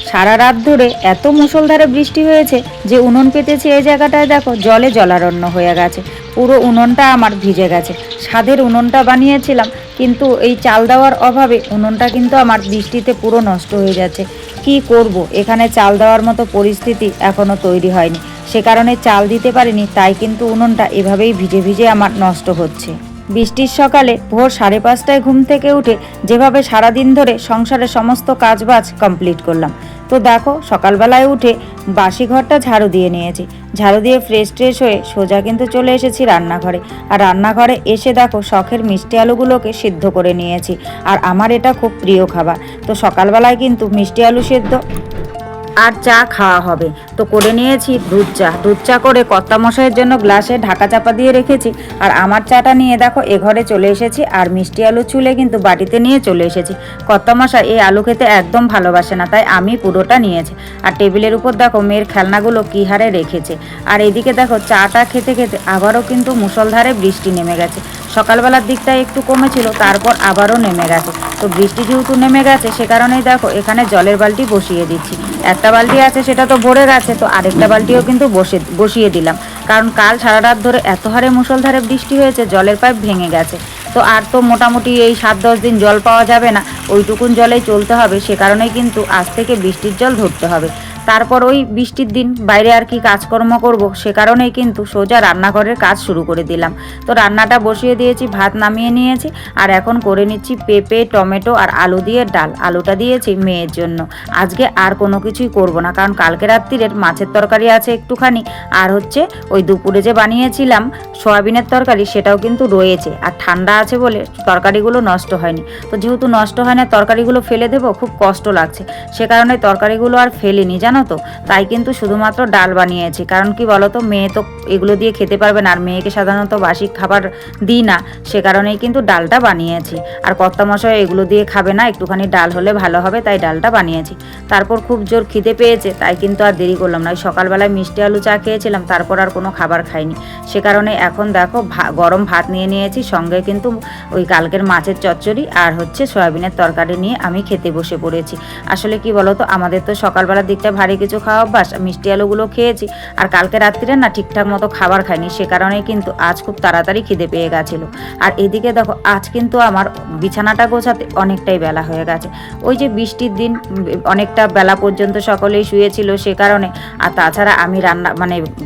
সারা রাত ধরে এত মুষলধারে বৃষ্টি হয়েছে যে উনুন পেতেছি এই জায়গাটায় দেখো জলে জলারণ্য হয়ে গেছে। পুরো উনুনটা আমার ভিজে গেছে। ছাদের উনুনটা বানিয়েছিলাম, কিন্তু এই চাল দেওয়ার অভাবে উনুনটা কিন্তু আমার বৃষ্টিতে পুরো নষ্ট হয়ে যাচ্ছে। কি করব, এখানে চাল দেওয়ার মতো পরিস্থিতি এখনো তৈরি হয়নি, সে কারণে চাল দিতে পারিনি। তাই কিন্তু উনুনটা এভাবেই ভিজে ভিজে আমার নষ্ট হচ্ছে। বৃষ্টির সকালে ভোর 5:30টায় ঘুম থেকে উঠে যেভাবে সারাদিন ধরে সংসারের সমস্ত কাজবাজ কমপ্লিট করলাম। তো দেখো, সকালবেলায় উঠে বাসি ঘরটা ঝাড়ু দিয়ে নিয়েছি। ঝাড়ু দিয়ে ফ্রেশ ট্রেশ হয়ে সোজা কিন্তু চলে এসেছি রান্নাঘরে। আর রান্নাঘরে এসে দেখো শখের মিষ্টি আলুগুলোকে সিদ্ধ করে নিয়েছি। আর আমার এটা খুব প্রিয় খাবার। তো সকালবেলায় কিন্তু মিষ্টি আলু সিদ্ধ আর চা খাওয়া হবে। তো করে নিয়েছি দুধ চা করে কর্তামশাইয়ের জন্য গ্লাসে ঢাকা চাপা দিয়ে রেখেছি। আর আমার চাটা নিয়ে দেখো এ ঘরে চলে এসেছি। আর মিষ্টি আলু চুলে কিন্তু বাটিতে নিয়ে চলে এসেছি। কর্তামশাই এই আলু খেতে একদম ভালোবাসে না, তাই আমি পুরোটা নিয়েছি। আর টেবিলের উপর দেখো মেয়ের খেলনাগুলো কী হারে রেখেছে। আর এদিকে দেখো চাটা খেতে খেতে আবারও কিন্তু মুষলধারে বৃষ্টি নেমে গেছে। সকালবেলার দিকটা একটু কমেছিল, তারপর আবারও নেমে গেছে। তো বৃষ্টি যেহেতু নেমে গেছে সে কারণেই দেখো এখানে জলের বালতি বসিয়ে দিচ্ছি। একটা বালতি আছে সেটা তো ভরে গেছে, তো আরেকটা বালতিও কিন্তু বসিয়ে দিলাম। কারণ কাল সারা রাত ধরে এত হারে মুষলধারে বৃষ্টি হয়েছে, জলের পাইপ ভেঙে গেছে। তো আর তো মোটামুটি এই 7-10 দিন জল পাওয়া যাবে না, ওইটুকুন জলেই চলতে হবে। সে কারণেই কিন্তু আজ থেকে বৃষ্টির জল ধরতে হবে। তারপর ওই বৃষ্টির দিন বাইরে আর কি কাজকর্ম করব, সে কারণেই কিন্তু সোজা রান্নাঘরের কাজ শুরু করে দিলাম। তো রান্নাটা বসিয়ে দিয়েছি, ভাত নামিয়ে নিয়েছি। আর এখন করে নিচ্ছি পেঁপে, টমেটো আর আলু দিয়ে ডাল। আলুটা দিয়েছি মেয়ের জন্য। আজকে আর কোনো কিছুই করব না, কারণ কালকে রাত্রিরের মাছের তরকারি আছে একটুখানি। আর হচ্ছে ওই দুপুরে যে বানিয়েছিলাম সয়াবিনের তরকারি, সেটাও কিন্তু রয়েছে। আর ঠান্ডা আছে বলে তরকারিগুলো নষ্ট হয়নি। তো যেহেতু নষ্ট হয় না, তরকারিগুলো ফেলে দেবো, খুব কষ্ট লাগছে। সে কারণে তরকারিগুলো আর ফেলিনি, জানো তো। তাই কিন্তু শুধুমাত্র ডাল বানিয়েছি। কারণ কি বলো তো, মেয়ে তো এগুলো দিয়ে খেতে পারবে না, আর মেয়েকে সাধারণত বাসি খাবার দিই না, সে কারণেই কিন্তু ডালটা বানিয়েছি। আর কর্তামশাই এগুলো দিয়ে খাবে না, একটুখানি ডাল হলে ভালো হবে, তাই ডালটা বানিয়েছি। তারপর খুব জোর খিদে পেয়েছে, তাই কিন্তু আর দেরি করলাম না। ওই সকালবেলায় মিষ্টি আলু চা খেয়েছিলাম, তারপর আর কোনো খাবার খাইনি। সে কারণে এখন দেখো গরম ভাত নিয়ে নিয়েছি, সঙ্গে কিন্তু ওই কালকের মাছের চচ্চড়ি আর হচ্ছে সয়াবিনের তরকারি নিয়ে আমি খেতে বসে পড়েছি। আসলে কি বলতো, আমাদের তো সকালবেলার দিকটা ভারী কিছু খাওয়া অভ্যাস। মিষ্টি আলুগুলো খেয়েছি, আর কালকে রাত্রিরে না ঠিকঠাক মতো খাবার খাইনি, সে কারণেই কিন্তু আজ খুব তাড়াতাড়ি খিদে পেয়ে গেছিল। আর এদিকে দেখো আজ কিন্তু আমার বিছানাটা গোছাতে অনেকটাই বেলা হয়ে গেছে। ওই যে বৃষ্টির দিন অনেকটা বেলা পর্যন্ত সকলেই শুয়েছিল, সে কারণে। আর তাছাড়া আমি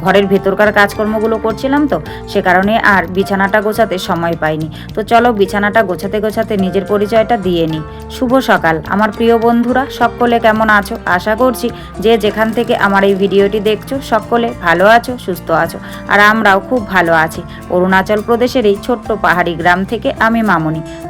ঘরের ভেতরকার কাজকর্মগুলো করছিলাম, তো সে কারণে আর বিছানাটা গোছাতে সময় পাইনি। তো চলো বিছানাটা গোছাতে গোছাতে নিজের পরিচয়টা দিয়ে নিই। শুভ সকাল আমার প্রিয় বন্ধুরা, সকলে কেমন আছো? আশা করছি যে যেখান থেকে আমার এই ভিডিওটি দেখছো সকলে ভালো আছো, সুস্থ আছো। আর আমরাও খুব ভালো আছি। অরুণাচল প্রদেশের এই ছোট্ট পাহাড়ি গ্রাম থেকে আমি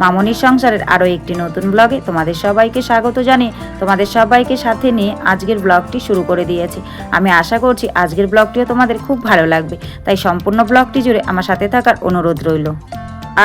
মামনির সংসারের আরও একটি নতুন ব্লগে তোমাদের সবাইকে স্বাগত জানিয়ে তোমাদের সবাইকে সাথে নিয়ে আজকের ব্লগটি শুরু করে দিয়েছি। আমি আশা করছি আজকের ব্লগটিও তোমাদের খুব ভালো লাগবে, তাই সম্পূর্ণ ব্লগটি জুড়ে আমার সাথে থাকার অনুরোধ রইল।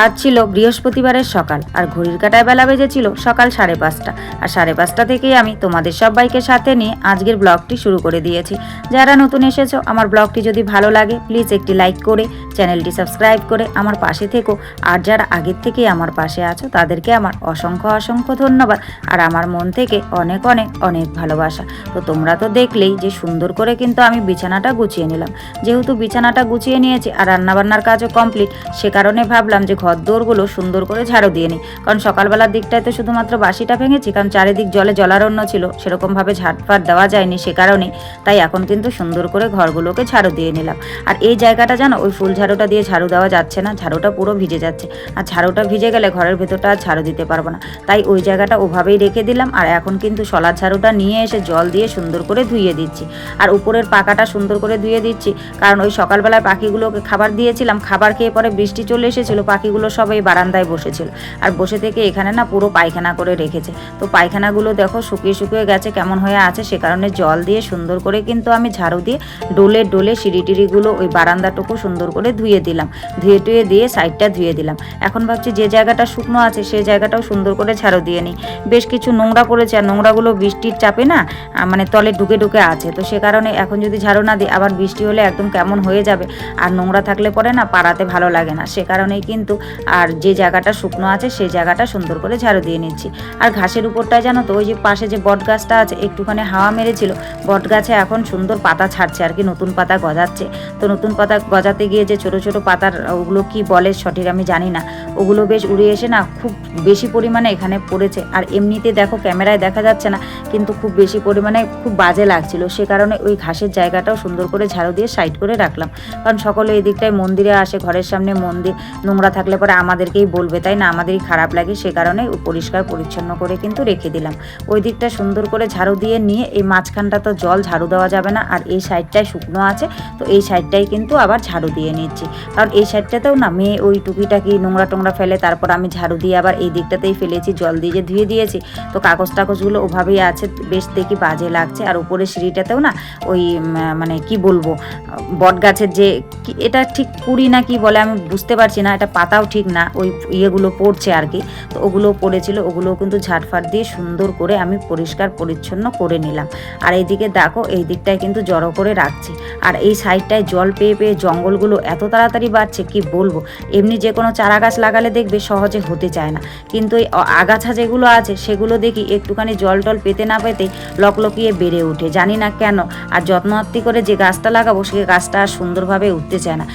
আজ ছিল বৃহস্পতিবারের সকাল, আর ঘড়ির কাঁটায় বেলা বেজেছিল সকাল 5:30। আর 5:30 থেকেই আমি তোমাদের সবাইকে সাথে নিয়ে আজকের ব্লগটি শুরু করে দিয়েছি। যারা নতুন এসেছো, আমার ব্লগটি যদি ভালো লাগে প্লিজ একটি লাইক করে চ্যানেলটি সাবস্ক্রাইব করে আমার পাশে থেকো। আর যারা আগের থেকেই আমার পাশে আছো তাদেরকে আমার অসংখ্য অসংখ্য ধন্যবাদ, আর আমার মন থেকে অনেক অনেক অনেক ভালোবাসা। তো তোমরা তো দেখলেই যে সুন্দর করে কিন্তু আমি বিছানাটা গুছিয়ে নিলাম। যেহেতু বিছানাটা গুছিয়ে নিয়েছি আর রান্নাবান্নার কাজও কমপ্লিট, সে কারণে ভাবলাম যে ঘর দৌড়গুলো সুন্দর করে ঝাড়ু দিয়ে নিই। কারণ সকালবেলার দিকটায় তো শুধুমাত্র বাসিটা ভেঙেছি, কারণ চারিদিক জলে জলারণ্য ছিল, সেরকমভাবে ঝাড়ফাট দেওয়া যায়নি, সে কারণে। তাই এখন কিন্তু সুন্দর করে ঘরগুলোকে ঝাড়ু দিয়ে নিলাম। আর এই জায়গাটা জানো, ওই ফুল ঝাড়ুটা দিয়ে ঝাড়ু দেওয়া যাচ্ছে না, ঝাড়ুটা পুরো ভিজে যাচ্ছে। আর ঝাড়ুটা ভিজে গেলে ঘরের ভেতরটা আর ঝাড়ু দিতে পারবো না, তাই ওই জায়গাটা ওভাবেই রেখে দিলাম। আর এখন কিন্তু শলার ঝাড়ুটা নিয়ে এসে জল দিয়ে সুন্দর করে ধুয়ে দিচ্ছি। আর উপরের পাকাটা সুন্দর করে ধুয়ে দিচ্ছি, কারণ ওই সকালবেলায় পাখিগুলোকে খাবার দিয়েছিলাম, খাবার খেয়ে পরে বৃষ্টি চলে এসেছিলো, পাখিগুলো সবাই বারান্দায় বসেছিল। আর বসে থেকে এখানে না পুরো পায়খানা করে রেখেছে। তো পায়খানাগুলো দেখো শুকিয়ে শুকিয়ে গেছে, কেমন হয়ে আছে, সে কারণে জল দিয়ে সুন্দর করে কিন্তু আমি ঝাড়ু দিয়ে ডোলে ডোলে সিঁড়িটিরিগুলো ওই বারান্দাটুকু সুন্দর করে ধুয়ে দিলাম। ধুয়ে টুয়ে দিয়ে সাইডটা ধুয়ে দিলাম। এখন ভাবছি যে জায়গাটা শুকনো আছে সেই জায়গাটাও সুন্দর করে ঝাড়ু দিয়ে নিই। বেশ কিছু নোংরা পড়েছে, আর নোংরাগুলো বৃষ্টির চাপে না তলে ঢুকে ঢুকে আছে। তো সে কারণে এখন যদি ঝাড়ু না দিই আবার বৃষ্টি হলে একদম কেমন হয়ে যাবে, আর নোংরা থাকলে পরে না পাড়াতে ভালো লাগে না। সে কারণেই কিন্তু আর যে জায়গাটা শুকনো আছে সেই জায়গাটা সুন্দর করে ঝাড়ু দিয়ে নিচ্ছি। আর ঘাসের উপরটায় জানো তো ওই যে পাশে যে বট গাছটা আছে একটুখানি হাওয়া মেরেছিল, বট গাছে এখন সুন্দর পাতা ছাড়ছে আর কি, নতুন পাতা গজাচ্ছে। তো নতুন পাতা গজাতে গিয়ে যে ছোট ছোট পাতার ওগুলো কি বলে সঠিক আমি জানি না, ওগুলো বেশ উড়ে এসে না খুব বেশি পরিমাণে এখানে পড়েছে। আর এমনিতে দেখো ক্যামেরায় দেখা যাচ্ছে না, কিন্তু খুব বেশি পরিমাণে খুব বাজে লাগছিল, সে কারণে ওই ঘাসের জায়গাটাও সুন্দর করে ঝাড়ু দিয়ে সাইড করে রাখলাম। কারণ সকলে এই দিকটায় মন্দিরে আসে, ঘরের সামনে মন্দির, নোংরা থাকলে পরে আমাদেরকেই বলবে, তাই না, আমাদেরই খারাপ লাগে, সে কারণে পরিষ্কার পরিচ্ছন্ন করে কিন্তু রেখে দিলাম। ওই দিকটা সুন্দর করে ঝাড়ু দিয়ে নিয়ে এই মাঝখানটা তো জল ঝাড়ু দেওয়া যাবে না, আর এই সাইডটায় শুকনো আছে, তো এই সাইডটাই কিন্তু আবার ঝাড়ু দিয়ে নিচ্ছি। কারণ এই সাইডটাতেও না মেয়ে ওই টুকিটাকি নোংরা টোংরা ফেলে, তারপর আমি ঝাড়ু দিয়ে আবার এই দিকটাতেই ফেলেছি, জল দিয়ে যে ধুয়ে দিয়েছি, তো কাগজ টাগজগুলো ওভাবেই আছে, বেশ দেখি বাজে লাগছে। আর উপরে সিঁড়িটাতেও না ওই মানে কি বলবো বট গাছের যে এটা ঠিক কুড়ি না কি বলে আমি বুঝতে পারছি না, এটা পাতাও ঠিক না, ওই ইয়েগুলো পড়ছে আর কি, তো ওগুলো পড়েছিল, ওগুলো কিন্তু ঝাড়ফাট দিয়ে সুন্দর করে আমি পরিষ্কার পরিচ্ছন্ন করে নিলাম। আর এইদিকে দেখো এই দিকটায় কিন্তু জড়ো করে রাখছি। আর এই সাইডটায় জল পেয়ে পেয়ে জঙ্গলগুলো এত তাড়াতাড়ি বাড়ছে কি বলবো, এমনি যে কোনো চারা গাছ লাগালে দেখবে সহজে হতে চায় না, কিন্তু এই আগাছা যেগুলো আছে সেগুলো দেখি একটুখানি জল টল পেতে না পেতেই লকলকিয়ে বেড়ে ওঠে, জানি না কেন। আর যত্নআত্তি করে যে গাছটা লাগাবো সে গাছটা আর সুন্দরভাবে উঠতে চায় না,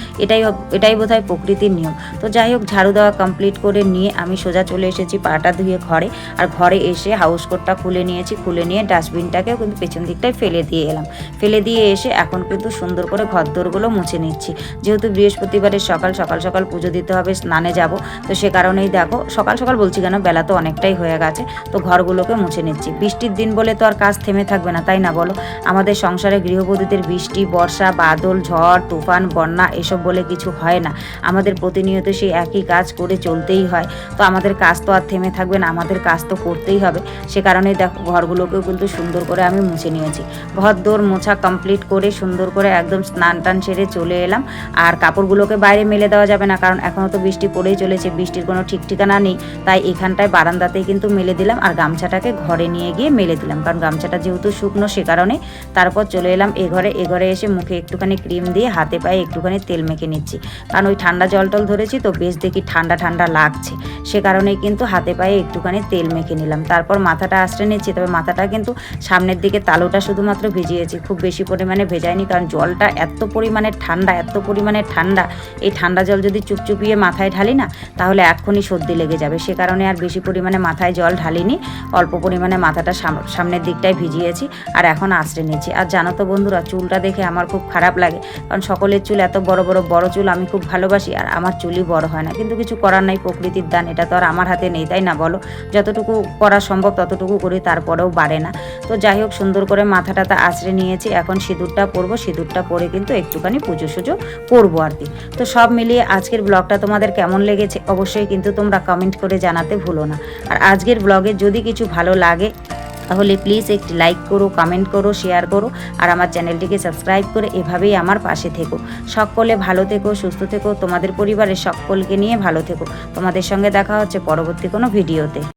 এটাই বোধহয় প্রকৃতির নিয়ম। তো যাই হোক, ঝাড়ু দেওয়া কমপ্লিট করে নিয়ে আমি সোজা চলে এসেছি পাটা ধুয়ে ঘরে। আর ঘরে এসে হাউস কোটটা খুলে নিয়েছি, খুলে নিয়ে ডাস্টবিনটাকেও কিন্তু পেছন দিকটায় ফেলে দিয়ে এলাম। ফেলে দিয়ে এসে এখন কিন্তু সুন্দর করে ঘরদোরগুলো মুছে নিচ্ছি, যেহেতু বৃহস্পতিবারের সকাল সকাল পুজো দিতে হবে, স্নানে যাব, তো সে কারণেই দেখো সকাল সকাল বলছি কেন, বেলা তো অনেকটাই হয়ে গেছে, তো ঘরগুলোকে মুছে নিচ্ছি। বৃষ্টির দিন বলে তো আর কাজ থেমে থাকবে না, তাই না বলো? আমাদের সংসারে গৃহবধূদের বৃষ্টি, বর্ষা, বাদল, ঝড়, তুফান, বন্যা এসব বলে কিছু হয় না, আমাদের প্রতিনিয়ত সেই একই কাজ করে চলতেই হয়। তো আমাদের কাজ তো আর থেমে থাকবে না, আমাদের কাজ তো করতেই হবে, সে কারণেই দেখো ঘরগুলোকেও কিন্তু সুন্দর করে আমি মুছে নিয়েছি। ঘর দোর মোছা কমপ্লিট করে সুন্দর করে একদম স্নান টান সেরে চলে এলাম। আর কাপড়গুলোকে বাইরে মেলে দেওয়া যাবে না, কারণ এখনও তো বৃষ্টি পড়েই চলেছে, বৃষ্টির কোনো ঠিক ঠিকানা নেই, তাই এখানটায় বারান্দাতেই কিন্তু মেলে দিলাম। আর গামছাটাকে ঘরে নিয়ে গিয়ে মেলে দিলাম, কারণ গামছাটা যেহেতু শুকনো সে কারণে। তারপর চলে এলাম এ ঘরে এসে মুখে একটুখানি ক্রিম দিয়ে হাতে পায়ে একটুখানি তেল মেখে নিচ্ছি, কারণ ওই ঠান্ডা জল টল ধরেছি তো বেশ দেখি ঠান্ডা ঠান্ডা লাগছে, সে কারণেই কিন্তু হাতে পায়ে একটুখানি তেল মেখে নিলাম। তারপর মাথাটা আশ্রে নিচ্ছি, তবে মাথাটা কিন্তু সামনের দিকে তালুটা শুধুমাত্র ভিজিয়েছি, খুব বেশি পরিমাণে ভেজাইনি, কারণ জলটা এত পরিমাণে ঠান্ডা, এই ঠান্ডা জল যদি চুপচুপিয়ে মাথায় ঢালি না তাহলে এক্ষুনি সর্দি লেগে যাবে, সে কারণে আর বেশি পরিমাণে মাথায় জল ঢালিনি, অল্প পরিমাণে মাথাটা সামনের দিকটায় ভিজিয়েছি আর এখন আশ্রে নিচ্ছি। আর জানো তো বন্ধুরা, চুলটা দেখে আমার খুব খারাপ লাগে, কারণ সকলের চুল এত বড় চুল আমি খুব ভালোবাসি, আর আমার চুলই বড় হয় না, কিন্তু কিছু করার নাই, প্রকৃতির দান, এটা তো আর আমার হাতে নেই, তাই না বলো? যতটুকু করা সম্ভব ততটুকু করি, তারপরেও বাড়ে না। তো যাই হোক, সুন্দর করে মাথাটা আশ্রে নিয়েছি, এখন সিঁদুরটা পরবো, সিঁদুরটা পরে কিন্তু একটুখানি পুজো সুজো করবো আর কি। তো সব মিলিয়ে আজকের ব্লগটা তোমাদের কেমন লেগেছে অবশ্যই কিন্তু তোমরা কমেন্ট করে জানাতে ভুলো না। আর আজকের ব্লগে যদি কিছু ভালো লাগে তাহলে প্লিজ একটি লাইক করো, কমেন্ট করো, শেয়ার করো, আর আমার চ্যানেলটিকে সাবস্ক্রাইব করে এভাবেই আমার পাশে থেকো। সকলে ভালো থেকো, সুস্থ থেকো, তোমাদের পরিবারের সকলকে নিয়ে ভালো থেকো। তোমাদের সঙ্গে দেখা হচ্ছে পরবর্তী কোনো ভিডিওতে।